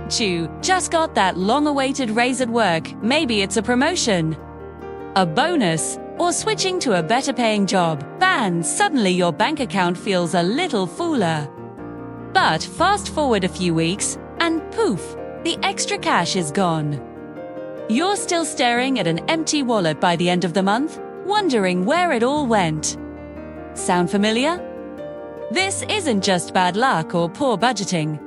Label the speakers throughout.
Speaker 1: Chew, just got that long-awaited raise at work. Maybe it's a promotion, a bonus, or switching to a better-paying job. Bang! Suddenly your bank account feels a little fuller. But fast forward a few weeks, and poof, the extra cash is gone. You're still staring at an empty wallet by the end of the month, wondering where it all went. Sound familiar? This isn't just bad luck or poor budgeting.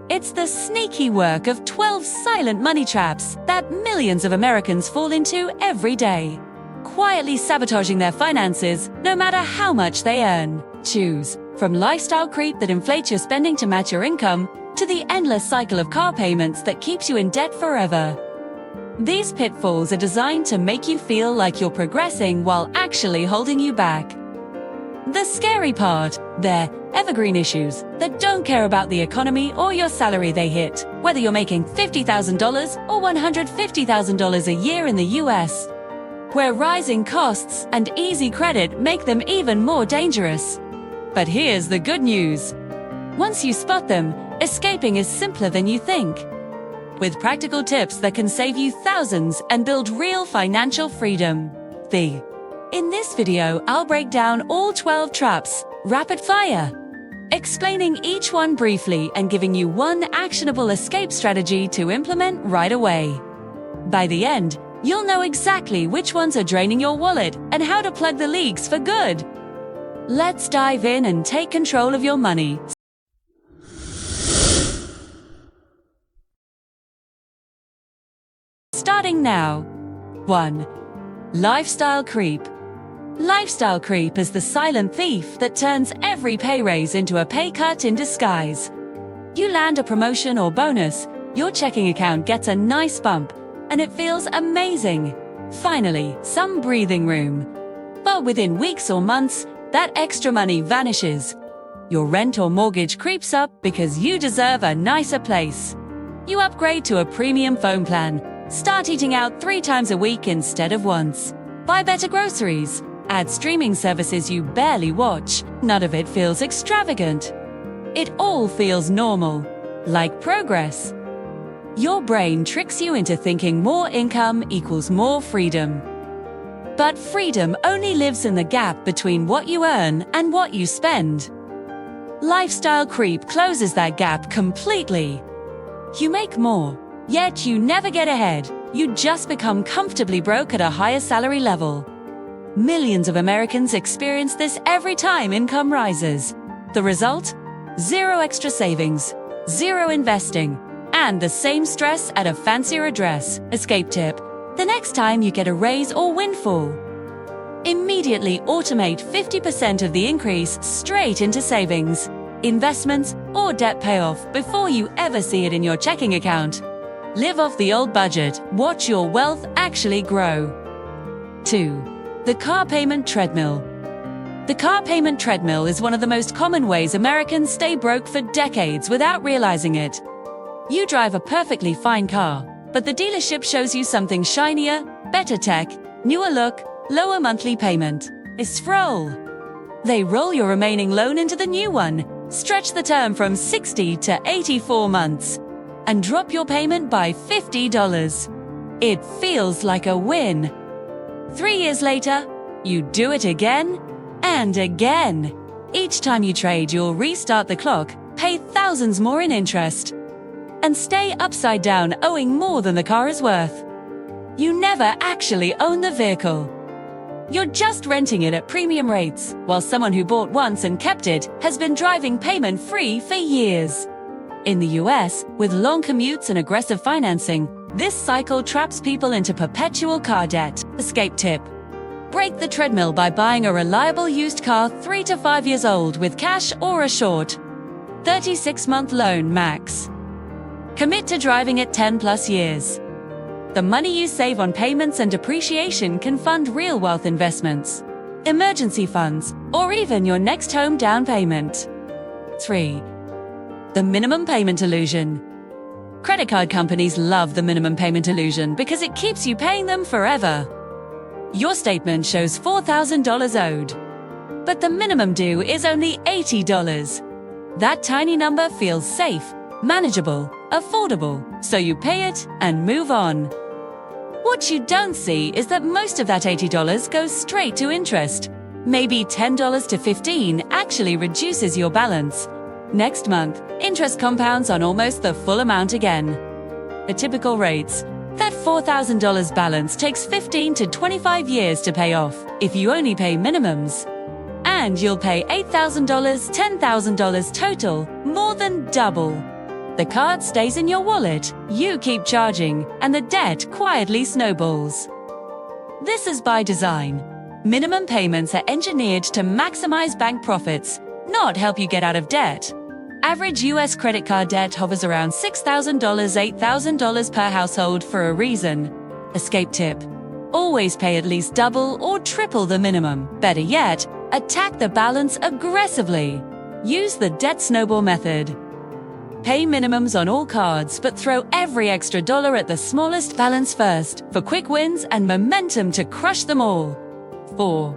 Speaker 1: It's the sneaky work of 12 silent money traps that millions of Americans fall into every day, quietly sabotaging their finances no matter how much they earn. Choose from lifestyle creep that inflates your spending to match your income, to the endless cycle of car payments that keeps you in debt forever. These pitfalls are designed to make you feel like you're progressing while actually holding you back. The scary part, they're evergreen issues that don't care about the economy or your salary they hit, whether you're making $50,000 or $150,000 a year in the US, where rising costs and easy credit make them even more dangerous. But here's the good news. Once you spot them, escaping is simpler than you think, with practical tips that can save you thousands and build real financial freedom. In this video, I'll break down all 12 traps, rapid fire, explaining each one briefly and giving you one actionable escape strategy to implement right away. By the end, you'll know exactly which ones are draining your wallet and how to plug the leaks for good. Let's dive in and take control of your money. Starting now. 1. Lifestyle creep. Lifestyle creep is the silent thief that turns every pay raise into a pay cut in disguise. You land a promotion or bonus, your checking account gets a nice bump, and it feels amazing. Finally, some breathing room. But within weeks or months, that extra money vanishes. Your rent or mortgage creeps up because you deserve a nicer place. You upgrade to a premium phone plan, start eating out 3 times a week instead of once, buy better groceries, add streaming services you barely watch. None of it feels extravagant. It all feels normal, like progress. Your brain tricks you into thinking more income equals more freedom. But freedom only lives in the gap between what you earn and what you spend. Lifestyle creep closes that gap completely. You make more, yet you never get ahead. You just become comfortably broke at a higher salary level. Millions of Americans experience this every time income rises. The result? 0 extra savings, 0 investing, and the same stress at a fancier address. Escape tip: the next time you get a raise or windfall, immediately automate 50% of the increase straight into savings, investments, or debt payoff before you ever see it in your checking account. Live off the old budget. Watch your wealth actually grow. 2. The car payment treadmill. The car payment treadmill is one of the most common ways Americans stay broke for decades without realizing it. You drive a perfectly fine car, but the dealership shows you something shinier, better tech, newer look, lower monthly payment. Scroll. They roll your remaining loan into the new one, stretch the term from 60 to 84 months, and drop your payment by $50. It feels like a win. 3 years later, you do it again and again. Each time you trade, you'll restart the clock, pay thousands more in interest, and stay upside down owing more than the car is worth. You never actually own the vehicle. You're just renting it at premium rates, while someone who bought once and kept it has been driving payment-free for years. In the US, with long commutes and aggressive financing, this cycle traps people into perpetual car debt. Escape tip: break the treadmill by buying a reliable used car 3 to 5 years old with cash or a short 36-month loan max. Commit to driving it 10+ years. The money you save on payments and depreciation can fund real wealth investments, emergency funds, or even your next home down payment. 3. The minimum payment illusion. Credit card companies love the minimum payment illusion because it keeps you paying them forever. Your statement shows $4,000 owed, but the minimum due is only $80. That tiny number feels safe, manageable, affordable, so you pay it and move on. What you don't see is that most of that $80 goes straight to interest. Maybe $10 to $15 actually reduces your balance. Next month, interest compounds on almost the full amount again. At typical rates, that $4,000 balance takes 15 to 25 years to pay off if you only pay minimums. And you'll pay $8,000, $10,000 total, more than double. The card stays in your wallet, you keep charging, and the debt quietly snowballs. This is by design. Minimum payments are engineered to maximize bank profits, not help you get out of debt. Average US credit card debt hovers around $6,000, $8,000 per household for a reason. Escape tip: always pay at least double or triple the minimum. Better yet, attack the balance aggressively. Use the debt snowball method. Pay minimums on all cards, but throw every extra dollar at the smallest balance first for quick wins and momentum to crush them all. 4.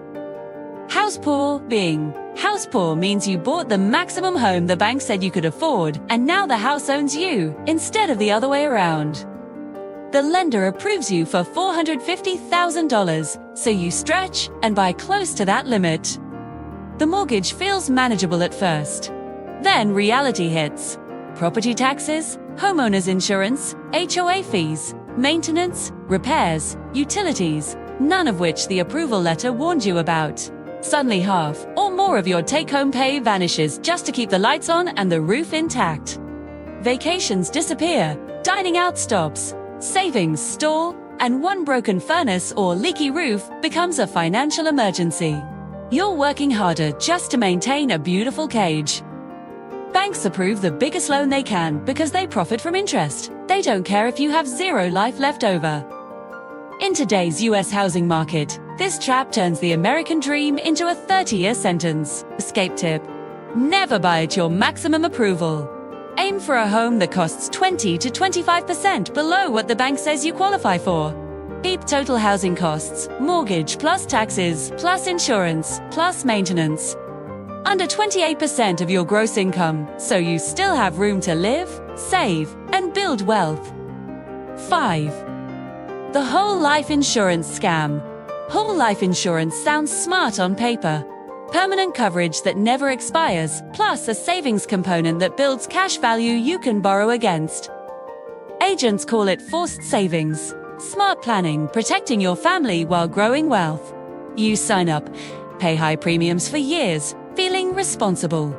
Speaker 1: House poor being. House poor means you bought the maximum home the bank said you could afford, and now the house owns you, instead of the other way around. The lender approves you for $450,000, so you stretch and buy close to that limit. The mortgage feels manageable at first. Then reality hits. Property taxes, homeowners insurance, HOA fees, maintenance, repairs, utilities, none of which the approval letter warned you about. Suddenly half or more of your take-home pay vanishes just to keep the lights on and the roof intact. Vacations disappear, dining out stops, savings stall, and one broken furnace or leaky roof becomes a financial emergency. You're working harder just to maintain a beautiful cage. Banks approve the biggest loan they can because they profit from interest. They don't care if you have zero life left over. In today's US housing market, this trap turns the American dream into a 30-year sentence. Escape tip: never buy at your maximum approval. Aim for a home that costs 20 to 25% below what the bank says you qualify for. Keep total housing costs, mortgage plus taxes, plus insurance, plus maintenance, under 28% of your gross income, so you still have room to live, save, and build wealth. 5. The whole life insurance scam. Whole life insurance sounds smart on paper. Permanent coverage that never expires, plus a savings component that builds cash value you can borrow against. Agents call it forced savings. Smart planning, protecting your family while growing wealth. You sign up, pay high premiums for years, feeling responsible.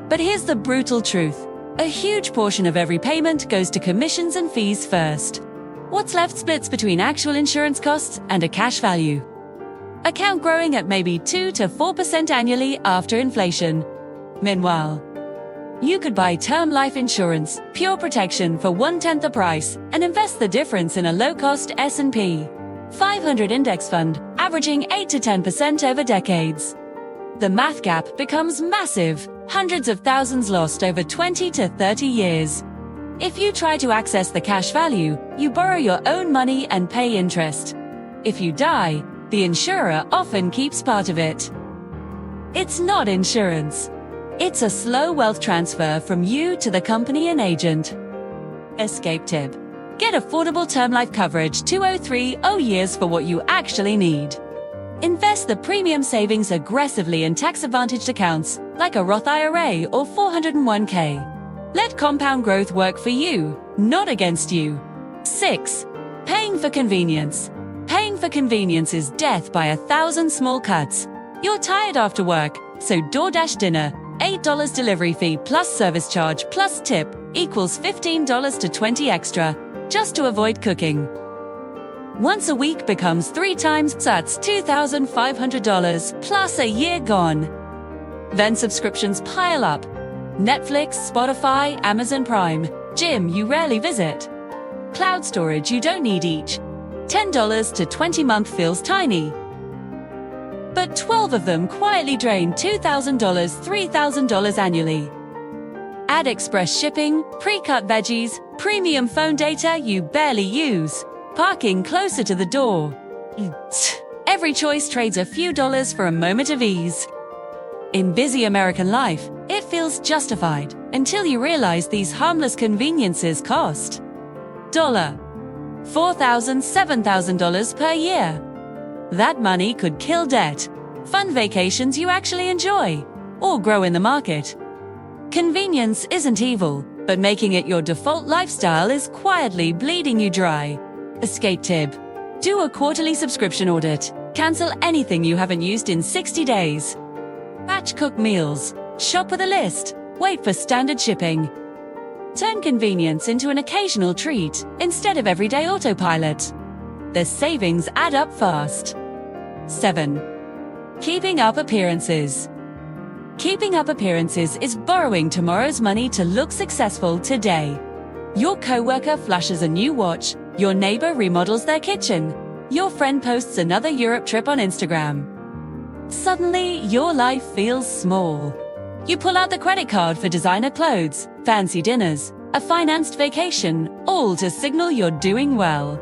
Speaker 1: But here's the brutal truth. A huge portion of every payment goes to commissions and fees first. What's left splits between actual insurance costs and a cash value. Account growing at maybe 2 to 4% annually after inflation. Meanwhile, you could buy term life insurance, pure protection for 1/10 the price, and invest the difference in a low-cost S&P 500 index fund, averaging 8 to 10% over decades. The math gap becomes massive, hundreds of thousands lost over 20 to 30 years. If you try to access the cash value, you borrow your own money and pay interest. If you die, the insurer often keeps part of it. It's not insurance. It's a slow wealth transfer from you to the company and agent. Escape tip: get affordable term life coverage 2030 years for what you actually need. Invest the premium savings aggressively in tax-advantaged accounts like a Roth IRA or 401k. Let compound growth work for you, not against you. 6. Paying for convenience. Paying for convenience is death by 1,000 small cuts. You're tired after work, so DoorDash dinner, $8 delivery fee plus service charge plus tip equals $15 to $20 extra, just to avoid cooking. Once a week becomes 3 times, so that's $2,500 plus a year gone. Then subscriptions pile up. Netflix, Spotify, Amazon Prime, gym you rarely visit, cloud storage you don't need each. $10 to $20 feels tiny. But 12 of them quietly drain $2,000, $3,000 annually. Add express shipping, pre-cut veggies, premium phone data you barely use, parking closer to the door. Every choice trades a few dollars for a moment of ease. In busy American life, it feels justified. until you realize these harmless conveniences cost $4,000, $7,000 per year. That money could kill debt, fund vacations you actually enjoy, or grow in the market. Convenience isn't evil, but making it your default lifestyle is quietly bleeding you dry. Escape tip: do a quarterly subscription audit. Cancel anything you haven't used in 60 days. Batch cook meals. Shop with a list. Wait for standard shipping. Turn convenience into an occasional treat instead of everyday autopilot. The savings add up fast. 7. Keeping up appearances. Keeping up appearances is borrowing tomorrow's money to look successful today. Your coworker flashes a new watch, your neighbor remodels their kitchen, your friend posts another Europe trip on Instagram. Suddenly, your life feels small. You pull out the credit card for designer clothes, fancy dinners, a financed vacation, all to signal you're doing well.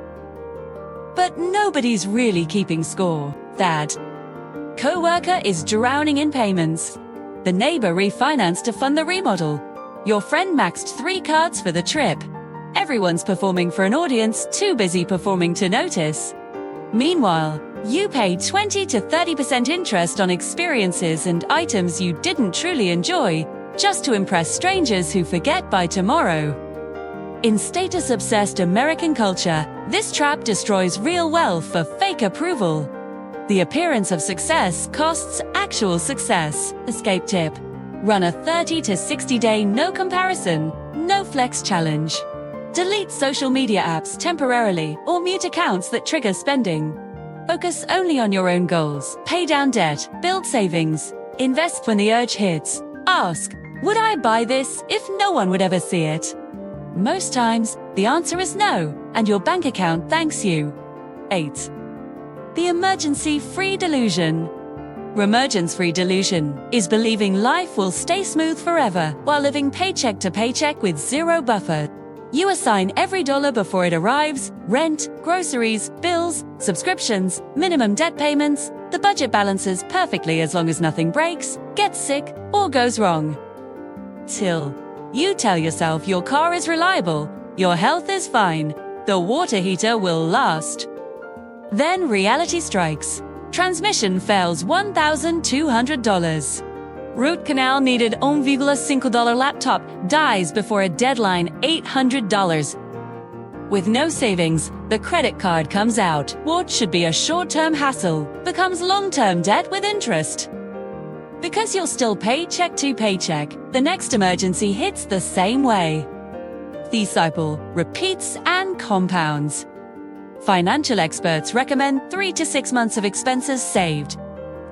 Speaker 1: But nobody's really keeping score. That coworker is drowning in payments. The neighbor refinanced to fund the remodel. Your friend maxed 3 cards for the trip. Everyone's performing for an audience too busy performing to notice. Meanwhile, you pay 20 to 30% interest on experiences and items you didn't truly enjoy, just to impress strangers who forget by tomorrow. In status-obsessed American culture, this trap destroys real wealth for fake approval. The appearance of success costs actual success. Escape tip: run a 30 to 60-day no comparison, no flex challenge. Delete social media apps temporarily or mute accounts that trigger spending. Focus only on your own goals. Pay down debt, build savings, invest when the urge hits. Ask, would I buy this if no one would ever see it? Most times, the answer is no, and your bank account thanks you. 8. The emergency-free delusion. Emergency-free delusion is believing life will stay smooth forever while living paycheck to paycheck with zero buffer. You assign every dollar before it arrives: rent, groceries, bills, subscriptions, minimum debt payments. The budget balances perfectly as long as nothing breaks, gets sick, or goes wrong. Till you tell yourself your car is reliable, your health is fine, the water heater will last. Then reality strikes. Transmission fails $1,200. Root canal needed $1,5 laptop dies before a deadline $800. With no savings, the credit card comes out. What should be a short-term hassle becomes long-term debt with interest. Because you'll still paycheck to paycheck, the next emergency hits the same way. The cycle repeats and compounds. Financial experts recommend 3 to 6 months of expenses saved.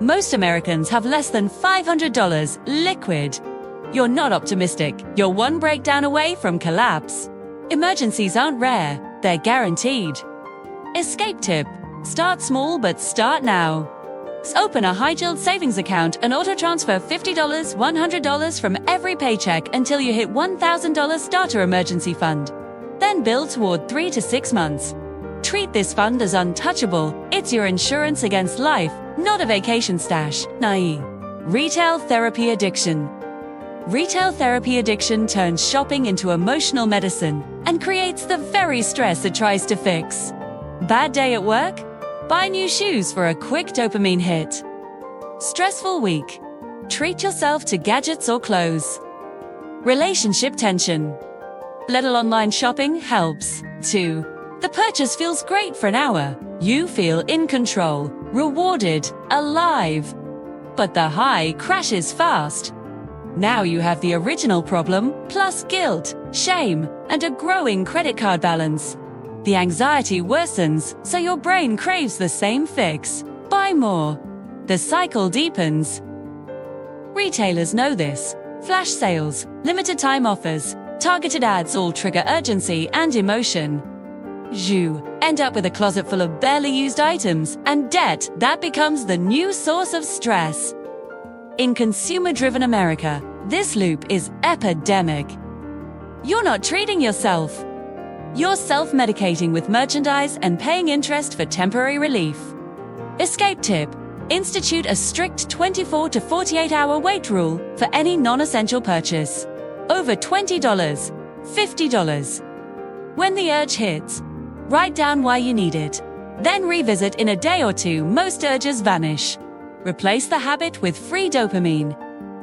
Speaker 1: Most Americans have less than $500 liquid. You're not optimistic. You're one breakdown away from collapse. Emergencies aren't rare, they're guaranteed. Escape tip: start small but start now. Open a high-yield savings account and auto-transfer $50, $100 from every paycheck until you hit $1,000 starter emergency fund. Then build toward 3 to 6 months. Treat this fund as untouchable. It's your insurance against life, not a vacation stash. 9. Retail therapy addiction. Retail therapy addiction turns shopping into emotional medicine and creates the very stress it tries to fix. Bad day at work? Buy new shoes for a quick dopamine hit. Stressful week? Treat yourself to gadgets or clothes. Relationship tension. Little online shopping helps. 2. The purchase feels great for an hour. You feel in control, rewarded, alive. But the high crashes fast. Now you have the original problem, plus guilt, shame, and a growing credit card balance. The anxiety worsens, so your brain craves the same fix. Buy more. The cycle deepens. Retailers know this. Flash sales, limited time offers, targeted ads all trigger urgency and emotion. You end up with a closet full of barely used items and debt that becomes the new source of stress. In consumer-driven America, this loop is epidemic. You're not treating yourself. You're self-medicating with merchandise and paying interest for temporary relief. Escape tip: institute a strict 24 to 48 hour wait rule for any non-essential purchase. over $20, $50. When the urge hits, write down why you need it. Then revisit in a day or two. Most urges vanish. Replace the habit with free dopamine.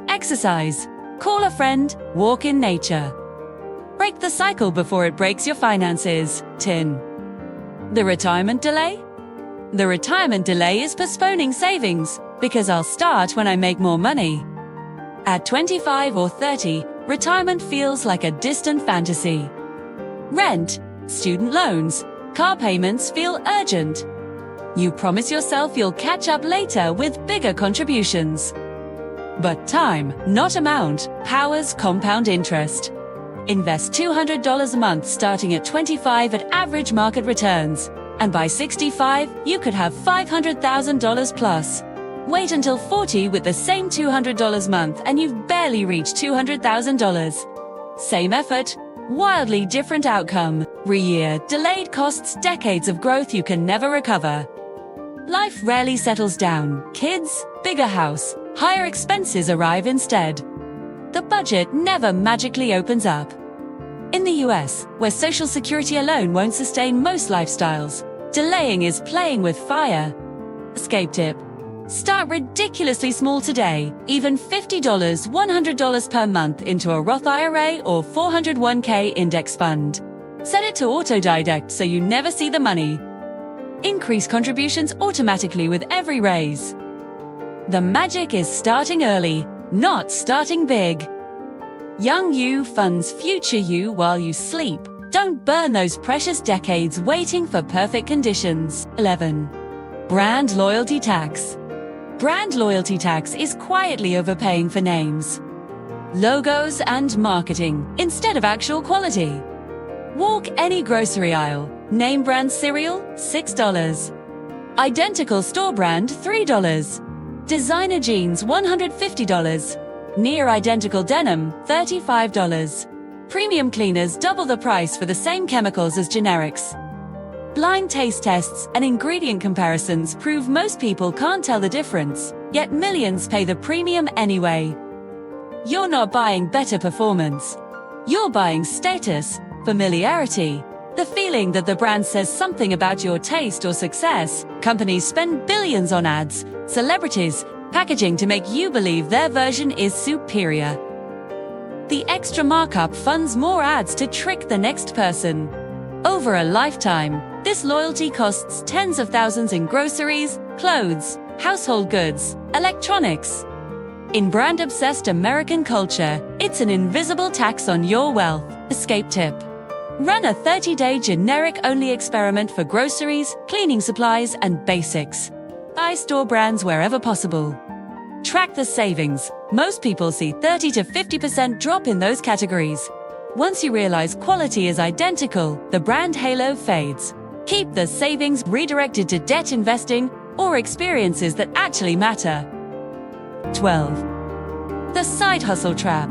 Speaker 1: Exercise. Call a friend. Walk in nature. Break the cycle before it breaks your finances. 10. The retirement delay? The retirement delay is postponing savings, because I'll start when I make more money. At 25 or 30, retirement feels like a distant fantasy. Rent, student loans, car payments feel urgent. You promise yourself you'll catch up later with bigger contributions. But time, not amount, powers compound interest. Invest $200 a month starting at 25 at average market returns. And by 65, you could have $500,000 plus. Wait until 40 with the same $200 a month and you've barely reached $200,000. Same effort, wildly different outcome. Re-year, delayed costs decades of growth you can never recover. Life rarely settles down. Kids, bigger house, higher expenses arrive instead. The budget never magically opens up. In the US, where Social Security alone won't sustain most lifestyles, delaying is playing with fire. Escape tip. Start ridiculously small today, even $50, $100 per month into a Roth IRA or 401k index fund. Set it to auto-deduct so you never see the money. Increase contributions automatically with every raise. The magic is starting early, not starting big. Young you funds future you while you sleep. Don't burn those precious decades waiting for perfect conditions. 11. Brand loyalty tax. Brand loyalty tax is quietly overpaying for names, logos, and marketing instead of actual quality. Walk any grocery aisle. Name brand cereal, $6. Identical store brand, $3. Designer jeans, $150. Near identical denim, $35. Premium cleaners double the price for the same chemicals as generics. Blind taste tests and ingredient comparisons prove most people can't tell the difference, yet millions pay the premium anyway. You're not buying better performance. You're buying status, familiarity, the feeling that the brand says something about your taste or success. Companies spend billions on ads, celebrities, packaging to make you believe their version is superior. The extra markup funds more ads to trick the next person. Over a lifetime, this loyalty costs tens of thousands in groceries, clothes, household goods, electronics. In brand-obsessed American culture, it's an invisible tax on your wealth. Escape tip. Run a 30-day generic-only experiment for groceries, cleaning supplies, and basics. Buy store brands wherever possible. Track the savings. Most people see 30 to 50% drop in those categories. Once you realize quality is identical, the brand halo fades. Keep the savings redirected to debt investing or experiences that actually matter. 12. The side hustle trap.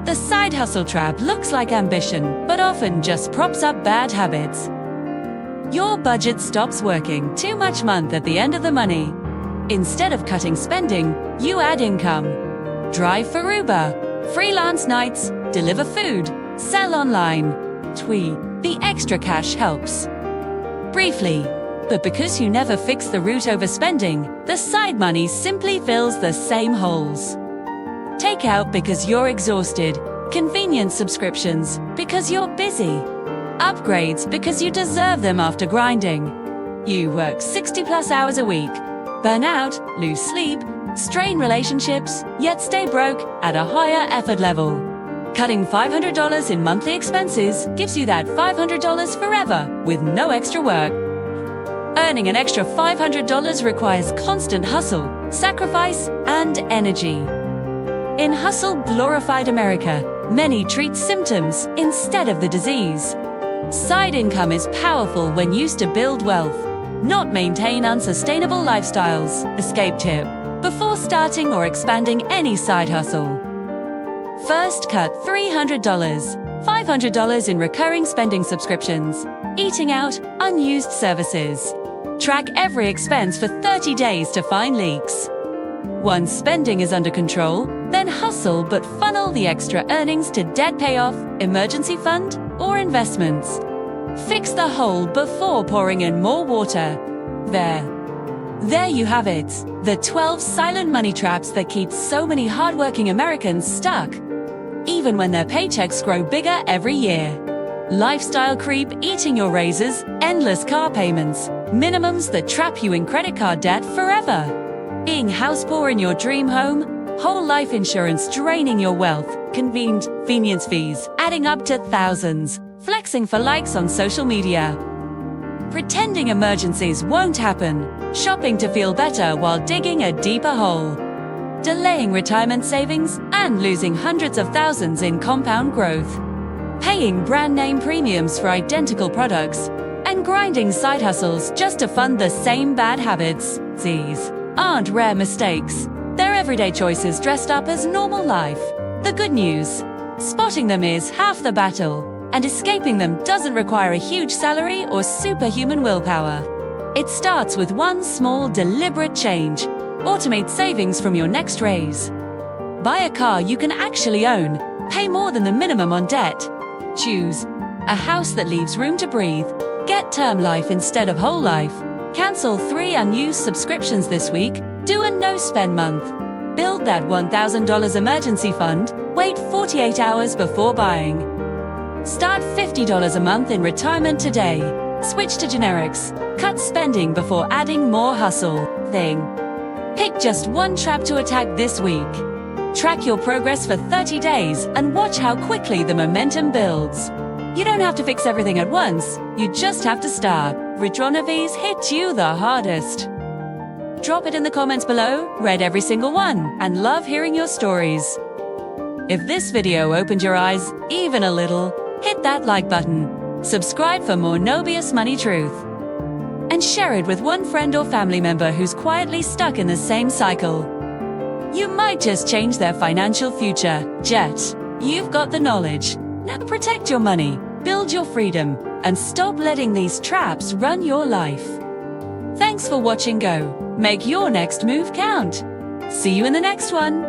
Speaker 1: The side hustle trap looks like ambition, but often just props up bad habits. Your budget stops working. Too much month at the end of the money. Instead of cutting spending, you add income. Drive for Uber, freelance nights, deliver food, sell online. The extra cash helps. Briefly, but because you never fix the root overspending, the side money simply fills the same holes. Takeout because you're exhausted, convenience subscriptions because you're busy, upgrades because you deserve them after grinding. You work 60+ hours a week, burn out, lose sleep, strain relationships, yet stay broke at a higher effort level. Cutting $500 in monthly expenses gives you that $500 forever with no extra work. Earning an extra $500 requires constant hustle, sacrifice, and energy. In hustle-glorified America, many treat symptoms instead of the disease. Side income is powerful when used to build wealth, not maintain unsustainable lifestyles. Escape tip. Before starting or expanding any side hustle, first cut $300, $500 in recurring spending subscriptions, eating out, unused services. Track every expense for 30 days to find leaks. Once spending is under control, Then hustle but funnel the extra earnings to debt payoff, emergency fund, or investments. Fix the hole before pouring in more water. There you have it. The 12 silent money traps that keep so many hardworking Americans stuck, even when their paychecks grow bigger every year. Lifestyle creep eating your raises, endless car payments, minimums that trap you in credit card debt forever. Being house poor in your dream home, whole life insurance draining your wealth, convenience fees adding up to thousands, flexing for likes on social media. Pretending emergencies won't happen, shopping to feel better while digging a deeper hole. Delaying retirement savings and losing hundreds of thousands in compound growth. Paying brand name premiums for identical products and grinding side hustles just to fund the same bad habits. These aren't rare mistakes. They're everyday choices dressed up as normal life. The good news: spotting them is half the battle, and escaping them doesn't require a huge salary or superhuman willpower. It starts with one small, deliberate change. Automate savings from your next raise. Buy a car you can actually own. Pay more than the minimum on debt. Choose a house that leaves room to breathe. Get term life instead of whole life. Cancel 3 unused subscriptions this week. Do a no-spend month. Build that $1,000 emergency fund. Wait 48 hours before buying. Start $50 a month in retirement today. Switch to generics. Cut spending before adding more hustle. Pick just one trap to attack this week. Track your progress for 30 days and watch how quickly the momentum builds. You don't have to fix everything at once. You just have to start. Which one of these hit you the hardest? Drop it in the comments below. Read every single one and love hearing your stories. If this video opened your eyes even a little, hit that like button. Subscribe for more Nobius Money Truth. And share it with one friend or family member who's quietly stuck in the same cycle. You might just change their financial future. Jet, you've got the knowledge. Now protect your money, build your freedom, and stop letting these traps run your life. Thanks for watching. Go make your next move count. See you in the next one.